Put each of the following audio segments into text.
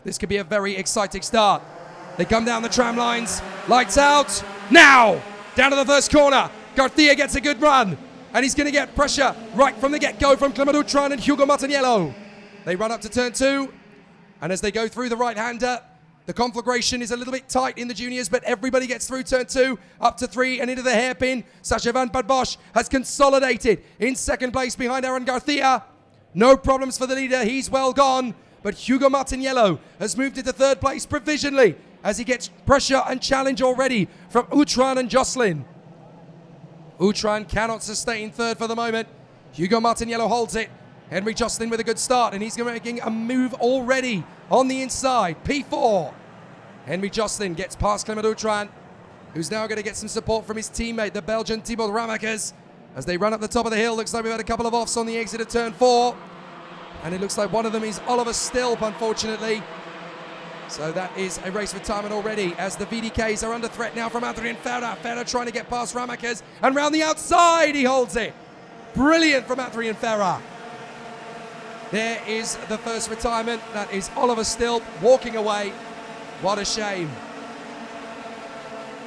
This could be a very exciting start. They come down the tram lines, lights out, now! Down to the first corner, Garcia gets a good run, and he's going to get pressure right from the get-go from Clement Outram and Hugo Martiniello. They run up to turn 2, and as they go through the right-hander, the conflagration is a little bit tight in the juniors, but everybody gets through turn 2, up to 3, and into the hairpin. Sacha Van Bosch has consolidated in second place behind Aaron Garcia. No problems for the leader, he's well gone. But Hugo Martiniello has moved into third place provisionally as he gets pressure and challenge already from Outram and Jocelyn. Outram cannot sustain third for the moment. Hugo Martiniello holds it. Henry Jocelyn with a good start, and he's making a move already on the inside. P4. Henry Jocelyn gets past Clement Outram, who's now going to get some support from his teammate, the Belgian Thibaut Ramakers, as they run up the top of the hill. Looks like we've had a couple of offs on the exit of turn 4. And it looks like one of them is Oliver Stilp, unfortunately. So that is a race for time already, as the VDKs are under threat now from Adrien Ferra. Ferra trying to get past Ramakers, and round the outside he holds it. Brilliant from Adrien Ferra. There is the first retirement. That is Oliver Stilp walking away. What a shame.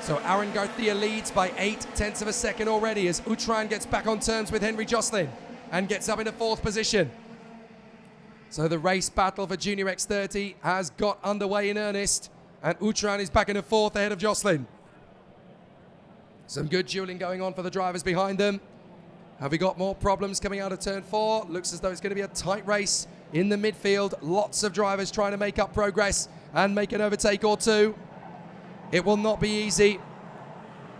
So Aaron Garcia leads by 0.8 of a second already as Outram gets back on terms with Henry Jocelyn and gets up into 4th position. So the race battle for Junior X30 has got underway in earnest, and Outram is back into 4th ahead of Jocelyn. Some good dueling going on for the drivers behind them. Have we got more problems coming out of turn 4? Looks as though it's going to be a tight race in the midfield. Lots of drivers trying to make up progress and make an overtake or two. It will not be easy,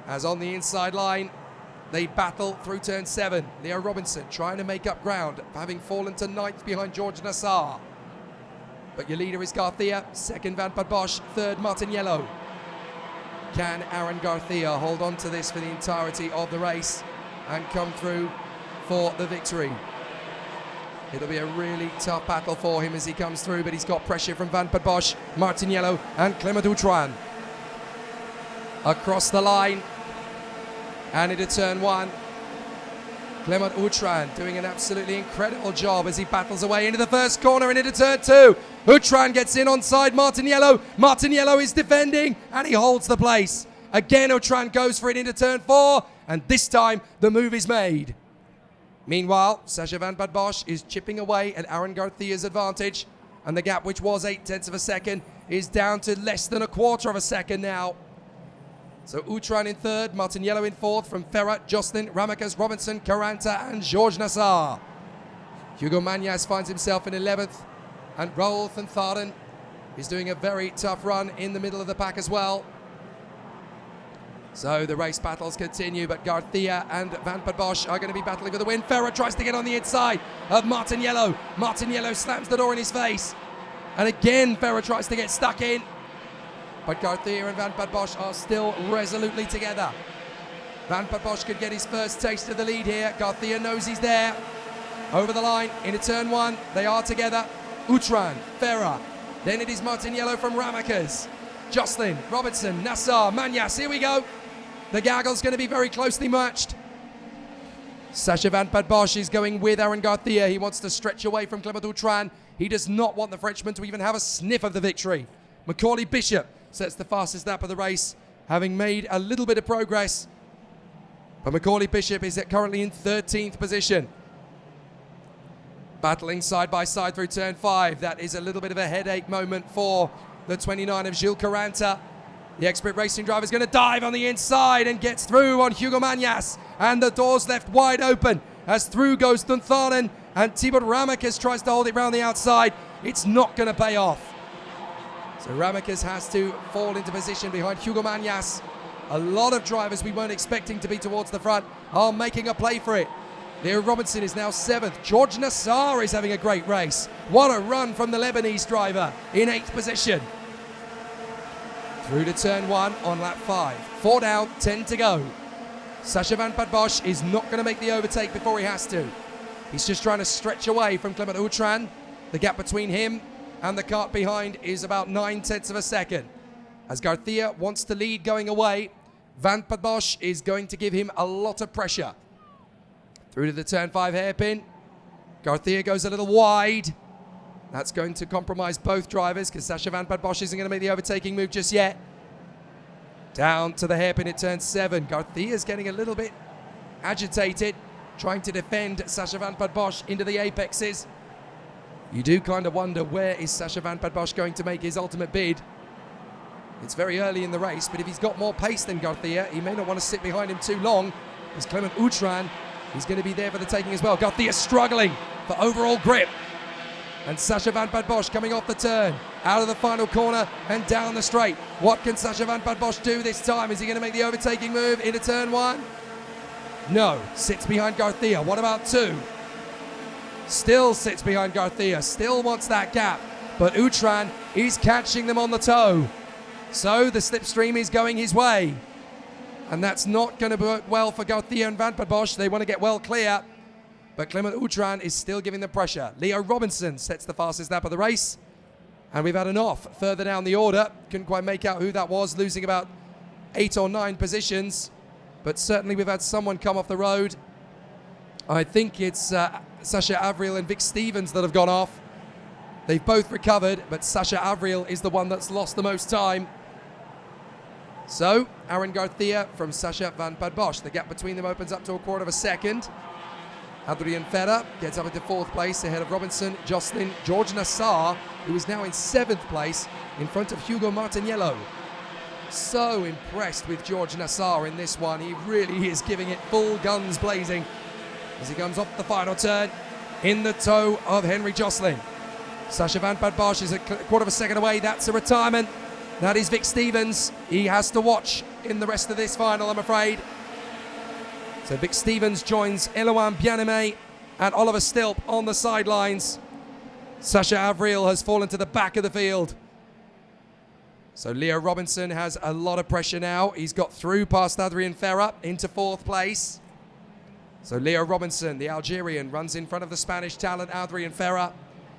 as on the inside line, they battle through turn 7. Leo Robinson trying to make up ground, having fallen to 9th behind George Nassar. But your leader is Garcia, 2nd Van Bosch, 3rd Martiniello. Can Aaron Garcia hold on to this for the entirety of the race and come through for the victory? It'll be a really tough battle for him as he comes through, but he's got pressure from Van Bosch, Martiniello and Clement Outram. Across the line and into turn 1. Clement Outram doing an absolutely incredible job as he battles away into the first corner and into turn 2. Outram gets in onside Martiniello. Martiniello is defending and he holds the place. Again, Outram goes for it into turn 4, and this time the move is made. Meanwhile, Sacha Van Bosch is chipping away at Aaron Garcia's advantage, and the gap, which was 0.8 of a second, is down to less than 1/4 of a second now. So Outram in 3rd, Martiniello in 4th from Ferra, Jocelyn, Ramakers, Robinson, Caranta and George Nassar. Hugo Magnas finds himself in 11th, and Raoul van Tharen is doing a very tough run in the middle of the pack as well. So the race battles continue, but Garcia and Van Bosch are going to be battling for the win. Ferra tries to get on the inside of Martiniello. Martiniello slams the door in his face, and again Ferra tries to get stuck in. But Garcia and Van Bosch are still resolutely together. Van Bosch could get his first taste of the lead here. Garcia knows he's there. Over the line, into turn 1, they are together. Outram, Ferra. Then it is Martiniello from Ramakers. Jocelyn, Robinson, Nassar, Magnas, here we go. The gaggle's going to be very closely matched. Sacha Van Bosch is going with Aaron Garcia. He wants to stretch away from Clement Outram. He does not want the Frenchman to even have a sniff of the victory. Macaulay Bishop sets the fastest lap of the race, having made a little bit of progress. But Macaulay Bishop is currently in 13th position. Battling side by side through turn 5. That is a little bit of a headache moment for the 29 of Gilles Caranta. The expert racing driver is going to dive on the inside and gets through on Hugo Magnas. And the door's left wide open as through goes Thuntharen, and Thibaut Ramakers tries to hold it round the outside. It's not going to pay off. So Ramakers has to fall into position behind Hugo Magnas. A lot of drivers we weren't expecting to be towards the front are making a play for it. Leo Robinson is now 7th. George Nassar is having a great race. What a run from the Lebanese driver in 8th position. Through to turn 1 on lap 5. 4 down, 10 to go. Sacha Van Bosch is not going to make the overtake before he has to. He's just trying to stretch away from Clement Outram. The gap between him and the cart behind is about 0.9 of a second. As Garcia wants to lead going away, Van Bosch is going to give him a lot of pressure. Through to the turn 5 hairpin. Garcia goes a little wide. That's going to compromise both drivers because Sasha Van Bad Bosch isn't going to make the overtaking move just yet. Down to the hairpin at turn 7. Garcia's getting a little bit agitated, trying to defend Sasha Van Bad Bosch into the apexes. You do kind of wonder, where is Sasha Van Bad Bosch going to make his ultimate bid? It's very early in the race, but if he's got more pace than Garcia, he may not want to sit behind him too long, because Clement Outram is going to be there for the taking as well. Garcia struggling for overall grip. And Sasha Van Bad Bosch coming off the turn, out of the final corner and down the straight. What can Sasha Van Bad Bosch do this time? Is he going to make the overtaking move into turn 1? No, sits behind Garcia. What about 2? Still sits behind Garcia, still wants that gap. But Outram is catching them on the toe. So the slipstream is going his way. And that's not going to work well for Garcia and Van Bad Bosch. They want to get well clear. But Clement Outram is still giving them pressure. Leo Robinson sets the fastest lap of the race. And we've had an off further down the order. Couldn't quite make out who that was, losing about 8 or 9 positions. But certainly we've had someone come off the road. I think it's Sasha Avril and Vic Stevens that have gone off. They've both recovered, but Sasha Avril is the one that's lost the most time. So, Aaron Garcia from Sasha Van Bad Bosch. The gap between them opens up to 1/4 of a second. Adrian Ferrer gets up into 4th place ahead of Robinson, Jocelyn, George Nassar, who is now in 7th place in front of Hugo Martiniello. So impressed with George Nassar in this one. He really is giving it full guns blazing as he comes off the final turn in the toe of Henry Jocelyn. Sasha Van Bad Bosch is 1/4 of a second away. That's a retirement. That is Vic Stevens. He has to watch in the rest of this final, I'm afraid. So Vic Stevens joins Eloan Bien-Aimé and Oliver Stilp on the sidelines. Sasha Avril has fallen to the back of the field. So Leo Robinson has a lot of pressure now. He's got through past Adrian Ferrer into 4th place. So Leo Robinson, the Algerian, runs in front of the Spanish talent Adrian Ferrer.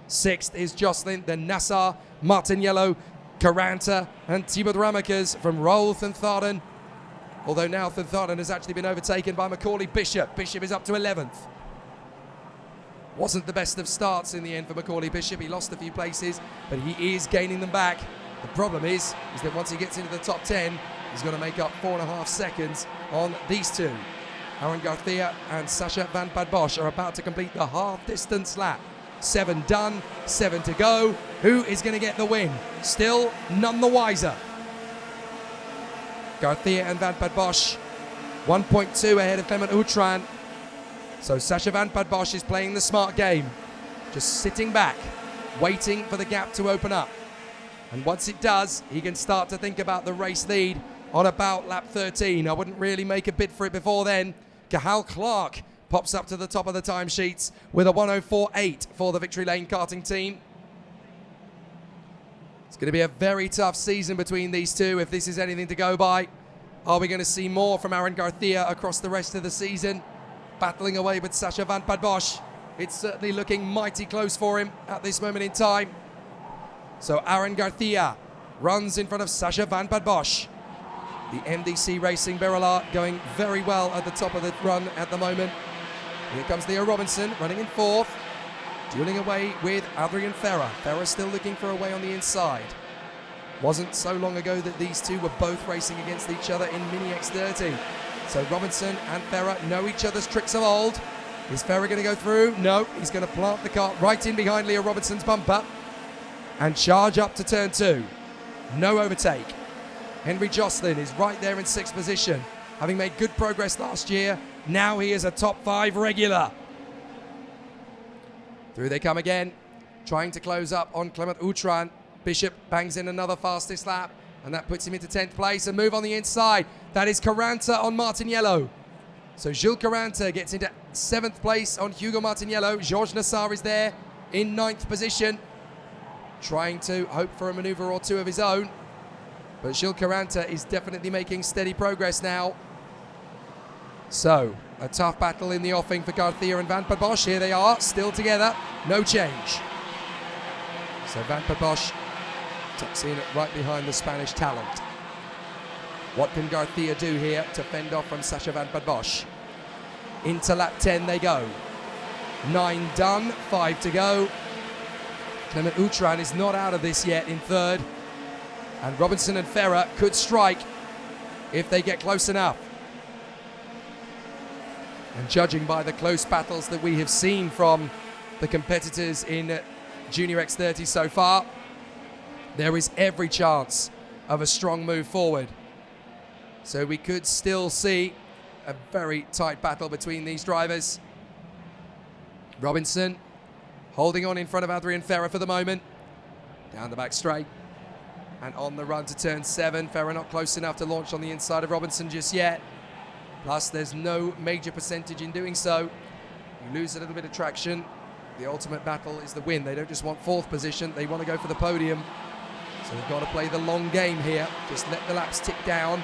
6th is Jocelyn, then Nassar, Martiniello, Caranta and Thibaut Ramakers from Roel Thantharden. Although now Thantharden has actually been overtaken by Macaulay Bishop. Bishop is up to 11th. Wasn't the best of starts in the end for Macaulay Bishop. He lost a few places, but he is gaining them back. The problem is that once he gets into the top 10, he's going to make up 4.5 seconds on these two. Aaron Garcia and Sasha Van Bad Bosch are about to complete the half-distance lap. 7 done, 7 to go. Who is going to get the win? Still none the wiser. Garcia and Van Bad Bosch 1.2 ahead of Clement Outram. So Sasha Van Bad Bosch is playing the smart game, just sitting back, waiting for the gap to open up. And once it does, he can start to think about the race lead on about lap 13. I wouldn't really make a bid for it before then. Cahal Clark pops up to the top of the timesheets with a 1:04.8 for the Victory Lane karting team. It's going to be a very tough season between these two if this is anything to go by. Are we going to see more from Aaron Garcia across the rest of the season? Battling away with Sasha Van Bad Bosch. It's certainly looking mighty close for him at this moment in time. So Aaron Garcia runs in front of Sasha Van Bad Bosch. The MDC Racing Berala going very well at the top of the run at the moment. Here comes Leo Robinson running in 4th. Dueling away with Adrian Ferrer. Ferrer still looking for a way on the inside. Wasn't so long ago that these two were both racing against each other in Mini X30. So Robinson and Ferrer know each other's tricks of old. Is Ferrer going to go through? No, he's going to plant the car right in behind Leo Robinson's bumper and charge up to turn 2. No overtake. Henry Jocelyn is right there in 6th position, having made good progress last year. Now he is a top 5 regular. Through they come again, trying to close up on Clement Outram. Bishop bangs in another fastest lap, and that puts him into 10th place. A move on the inside. That is Caranta on Martiniello. So Jules Caranta gets into 7th place on Hugo Martiniello. Georges Nassar is there in 9th position, trying to hope for a maneuver or two of his own. But Jules Caranta is definitely making steady progress now. So, a tough battle in the offing for Garcia and Van Bad Bosch. Here they are, still together, no change. So Van Bad Bosch tucks in right behind the Spanish talent. What can Garcia do here to fend off from Sasha Van Bad Bosch? Into lap 10 they go. 9 done, 5 to go. Clement Outram is not out of this yet in third. And Robinson and Ferrer could strike if they get close enough. And judging by the close battles that we have seen from the competitors in Junior X30 so far, there is every chance of a strong move forward. So we could still see a very tight battle between these drivers. Robinson holding on in front of Adrian Ferrer for the moment. Down the back straight and on the run to turn 7. Ferrer not close enough to launch on the inside of Robinson just yet. Plus there's no major percentage in doing so. You lose a little bit of traction. The ultimate battle is the win. They don't just want 4th position, they want to go for the podium. So they've got to play the long game here. Just let the laps tick down.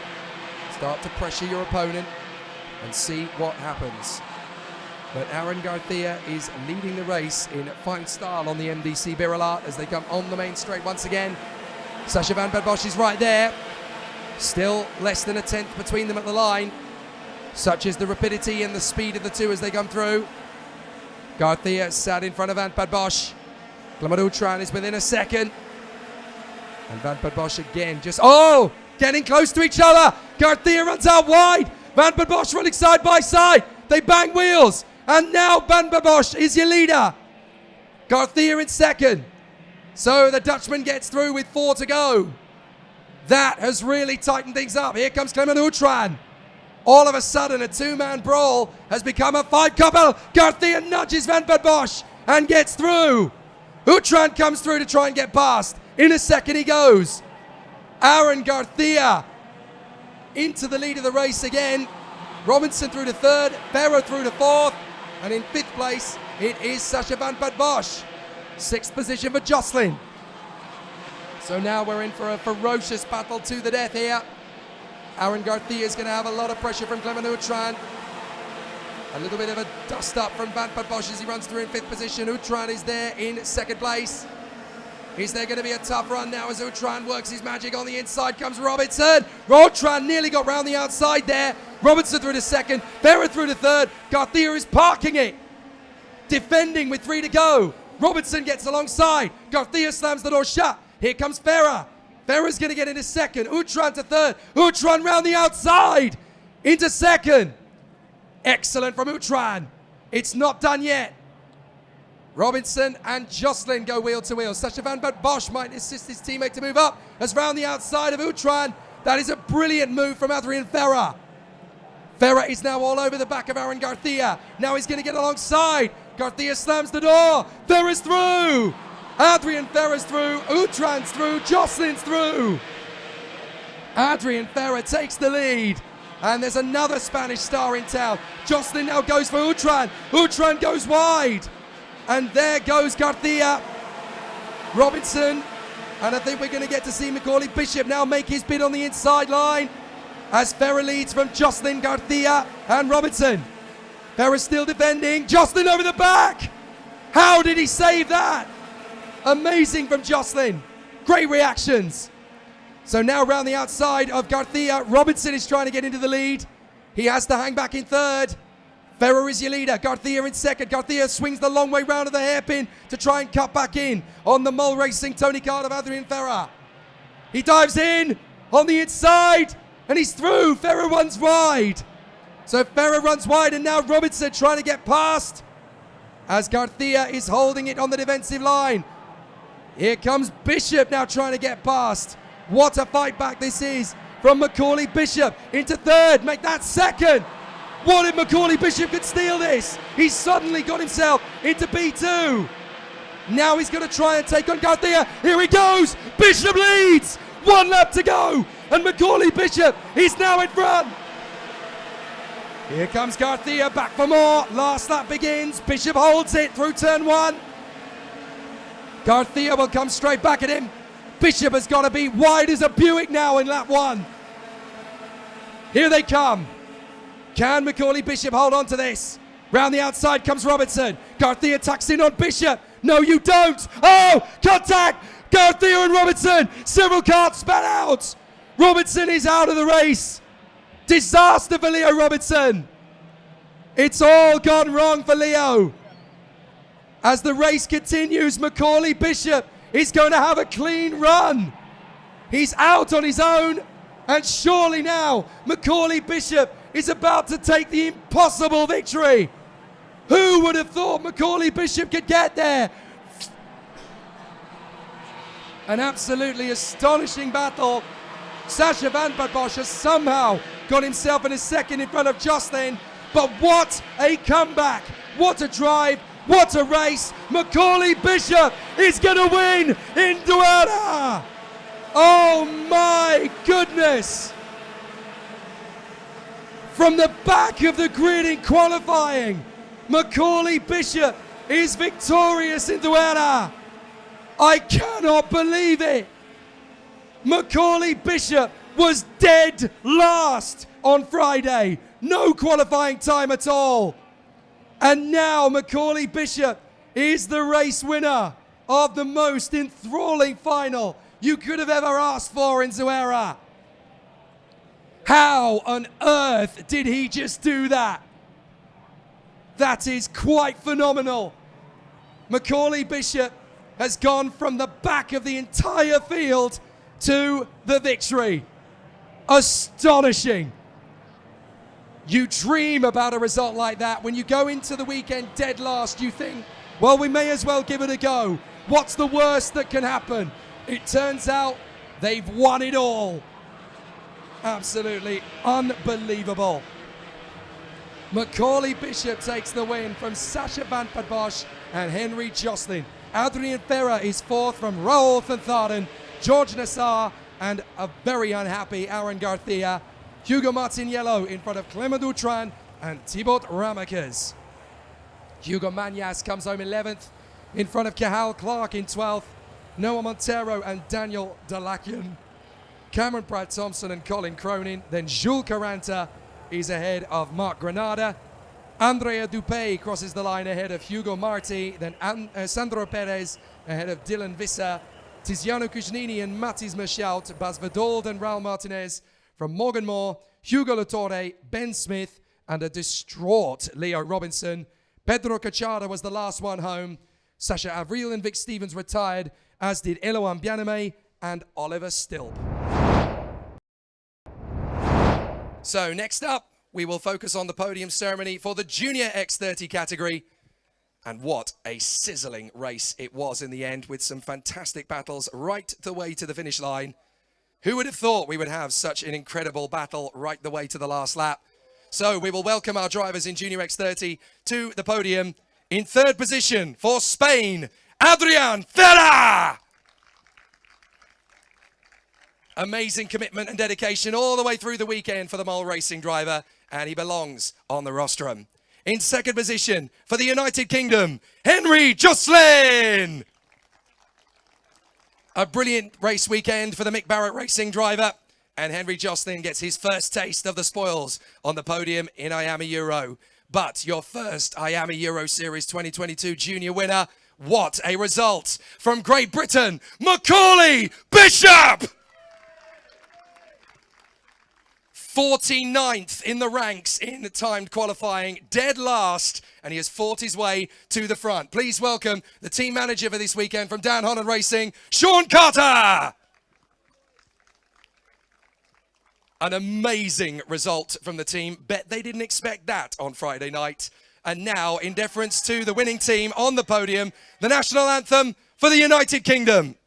Start to pressure your opponent and see what happens. But Aaron Garcia is leading the race in fine style on the MDC Birolart as they come on the main straight once again. Sascha Van Bad Bosch is right there. Still less than a tenth between them at the line. Such is the rapidity and the speed of the two as they come through. Garcia sat in front of Van Bad Bosch. Clement Outram is within a second. And Van Bad Bosch again just, getting close to each other. Garcia runs out wide. Van Bad Bosch running side by side. They bang wheels. And now Van Bad Bosch is your leader. Garcia in second. So the Dutchman gets through with 4 to go. That has really tightened things up. Here comes Clement Outram. All of a sudden, a 2-man brawl has become a 5-car battle. Garcia nudges Van Bad Bosch and gets through. Outram comes through to try and get past. In a second he goes. Aaron Garcia into the lead of the race again. Robinson through to 3rd, Ferrer through to 4th, and in 5th place it is Sascha Van Bad Bosch. 6th position for Jocelyn. So now we're in for a ferocious battle to the death here. Aaron Garcia is going to have a lot of pressure from Clement Outram. A little bit of a dust up from Van Bad Bosch as he runs through in 5th position. Outram is there in 2nd place. Is there going to be a tough run now as Outram works his magic? On the inside comes Robinson. Outram nearly got round the outside there. Robinson through to 2nd, Ferrer through to 3rd. Garcia is parking it. Defending with 3 to go. Robinson gets alongside. Garcia slams the door shut. Here comes Ferrer. Ferrer's going to get into 2nd. Outram to 3rd. Outram round the outside. Into 2nd. Excellent from Outram. It's not done yet. Robinson and Jocelyn go wheel to wheel. Sascha Van Bad Bosch might assist his teammate to move up as round the outside of Outram. That is a brilliant move from Adrian Ferrer. Ferrer is now all over the back of Aaron Garcia. Now he's going to get alongside. Garcia slams the door. Ferrer's through. Adrian Ferrer's through. Outram's through. Jocelyn's through. Adrian Ferrer takes the lead. And there's another Spanish star in town. Jocelyn now goes for Outram. Outram goes wide. And there goes Garcia. Robinson. And I think we're going to get to see Macaulay Bishop now make his bid on the inside line as Ferrer leads from Jocelyn, Garcia and Robinson. Ferrer still defending. Jocelyn over the back. How did he save that? Amazing from Jocelyn. Great reactions. So now round the outside of Garcia, Robinson is trying to get into the lead. He has to hang back in 3rd. Ferrer is your leader. Garcia in 2nd. Garcia swings the long way round of the hairpin to try and cut back in on the Mole Racing Tony Kart of Adrian Ferrer. He dives in on the inside and he's through. Ferrer runs wide. So Ferrer runs wide and now Robinson trying to get past as Garcia is holding it on the defensive line. Here comes Bishop now trying to get past. What a fight back this is from Macaulay Bishop into 3rd. Make that 2nd. What if Macaulay Bishop could steal this? He's suddenly got himself into P2. Now he's going to try and take on Garcia. Here he goes. Bishop leads. 1 lap to go. And Macaulay Bishop is now in front. Here comes Garcia back for more. Last lap begins. Bishop holds it through turn 1. Garcia will come straight back at him. Bishop has got to be wide as a Buick now in lap 1. Here they come. Can Macaulay Bishop hold on to this? Round the outside comes Robinson. Garcia tucks in on Bishop. No, you don't. Oh, contact. Garcia and Robinson. Several karts spat out. Robinson is out of the race. Disaster for Leo Robinson. It's all gone wrong for Leo. As the race continues, Macaulay Bishop is going to have a clean run. He's out on his own, and surely now Macaulay Bishop is about to take the impossible victory. Who would have thought Macaulay Bishop could get there? An absolutely astonishing battle. Sasha Van Bosch has somehow got himself in a second in front of Jocelyn, but what a comeback, what a drive, what a race. Macaulay Bishop is going to win in Zuera. Oh my goodness. From the back of the grid in qualifying, Macaulay Bishop is victorious in Zuera. I cannot believe it. Macaulay Bishop was dead last on Friday. No qualifying time at all. And now Macaulay Bishop is the race winner of the most enthralling final you could have ever asked for in Zuera. How on earth did he just do that? That is quite phenomenal. Macaulay Bishop has gone from the back of the entire field to the victory. Astonishing. You dream about a result like that. When you go into the weekend dead last, you think, well, we may as well give it a go. What's the worst that can happen? It turns out they've won it all. Absolutely unbelievable. Macaulay Bishop takes the win from Sasha Van Bosch and Henry Jocelyn. Adrian Ferrer is fourth from Raul Thanthaden, George Nassar, and a very unhappy Aaron Garcia. Hugo Martiniello in front of Clement Dutran and Thibaut Ramakers. Hugo Magnas comes home 11th in front of Cahal Clark in 12th. Noah Montero and Daniel Dalakian. Cameron Pratt Thompson and Colin Cronin. Then Jules Caranta is ahead of Mark Granada. Andrea Dupé crosses the line ahead of Hugo Marti. Then Sandro Perez ahead of Dylan Visser. Tiziano Cugnini and Matis Mershout. Bas Verdold and Raul Martinez from Morgan Moore. Hugo Latorre, Ben Smith, and a distraught Leo Robinson. Pedro Cachada was the last one home. Sasha Avril and Vic Stevens retired, as did Eloan Bianame and Oliver Stilp. So next up, we will focus on the podium ceremony for the Junior X30 category. And what a sizzling race it was in the end, with some fantastic battles right the way to the finish line. Who would have thought we would have such an incredible battle right the way to the last lap? So we will welcome our drivers in Junior X30 to the podium. In third position for Spain, Adrian Ferrer. Amazing commitment and dedication all the way through the weekend for the Mole Racing driver, and he belongs on the rostrum. In second position for the United Kingdom, Henry Jocelyn. A brilliant race weekend for the Mick Barrett Racing driver, and Henry Jocelyn gets his first taste of the spoils on the podium in Miami Euro. But your first Miami Euro Series 2022 junior winner, what a result from Great Britain, Macaulay Bishop! 49th in the ranks in the timed qualifying, dead last, and he has fought his way to the front. Please welcome the team manager for this weekend from Dan Holland Racing, Sean Carter. An amazing result from the team. Bet they didn't expect that on Friday night. And now, in deference to the winning team on the podium, the national anthem for the United Kingdom.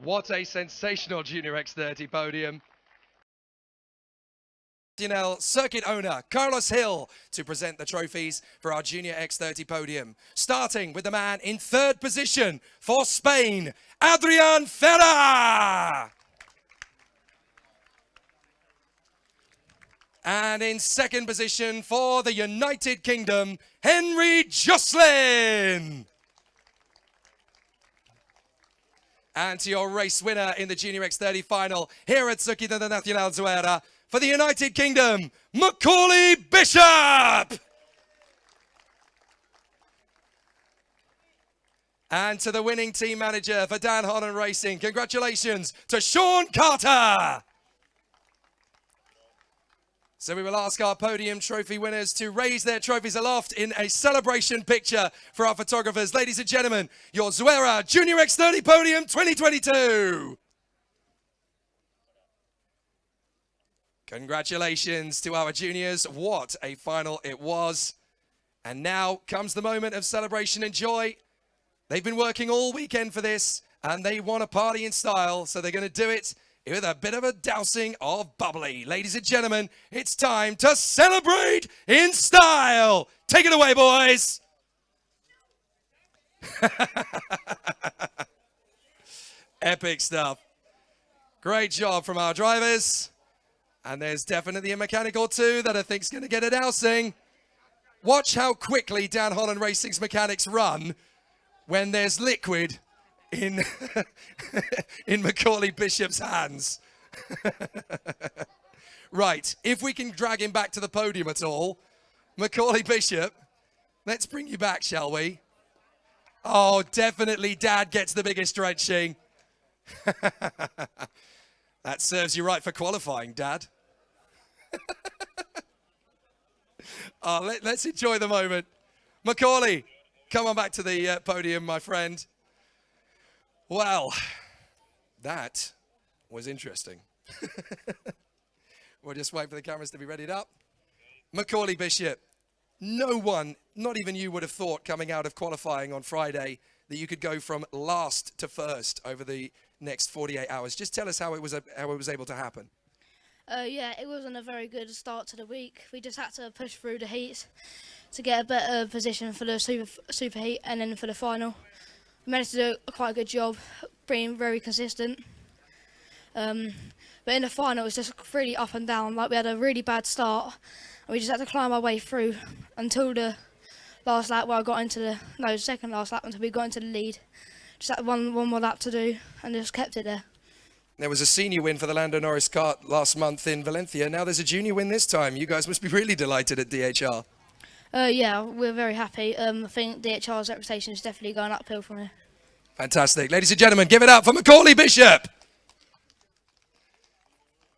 What a sensational Junior X30 podium. Nacional circuit owner Carlos Hill to present the trophies for our Junior X30 podium. Starting with the man in third position for Spain, Adrian Ferra. And in second position for the United Kingdom, Henry Jocelyn. And to your race winner in the Junior X30 final here at Circuit Internacional Zuera for the United Kingdom, Macaulay Bishop. And to the winning team manager for Dan Holland Racing, congratulations to Sean Carter. So we will ask our podium trophy winners to raise their trophies aloft in a celebration picture for our photographers. Ladies and gentlemen, your Zuera Junior X30 Podium 2022. Congratulations to our juniors. What a final it was. And now comes the moment of celebration and joy. They've been working all weekend for this, and they want to party in style, so they're going to do it with a bit of a dousing of bubbly. Ladies and gentlemen, it's time to celebrate in style. Take it away, boys. Epic stuff. Great job from our drivers. And there's definitely a mechanic or two that I think's going to get a dousing. Watch how quickly Dan Holland Racing's mechanics run when there's liquid in in Macaulay Bishop's hands. Right, if we can drag him back to the podium at all, Macaulay Bishop, let's bring you back, shall we? Oh, definitely Dad gets the biggest drenching. That serves you right for qualifying, Dad. Oh, let's enjoy the moment. Macaulay, come on back to the podium, my friend. Well, that was interesting. We'll just wait for the cameras to be readied up. Macaulay Bishop, no one, not even you, would have thought coming out of qualifying on Friday that you could go from last to first over the next 48 hours. Just tell us how it was able to happen. Yeah, it wasn't a very good start to the week. We just had to push through the heats to get a better position for the super heat and then for the final. We managed to do quite a good job, being very consistent. But in the final, it was just really up and down. Like, we had a really bad start, and we just had to climb our way through until the last lap, where I got into the second last lap, until we got into the lead. Just had one more lap to do, and just kept it there. There was a senior win for the Lando Norris kart last month in Valencia. Now there's a junior win this time. You guys must be really delighted at DHR. Yeah, we're very happy. I think DHR's reputation is definitely going uphill from here. Fantastic. Ladies and gentlemen, give it up for Macaulay Bishop.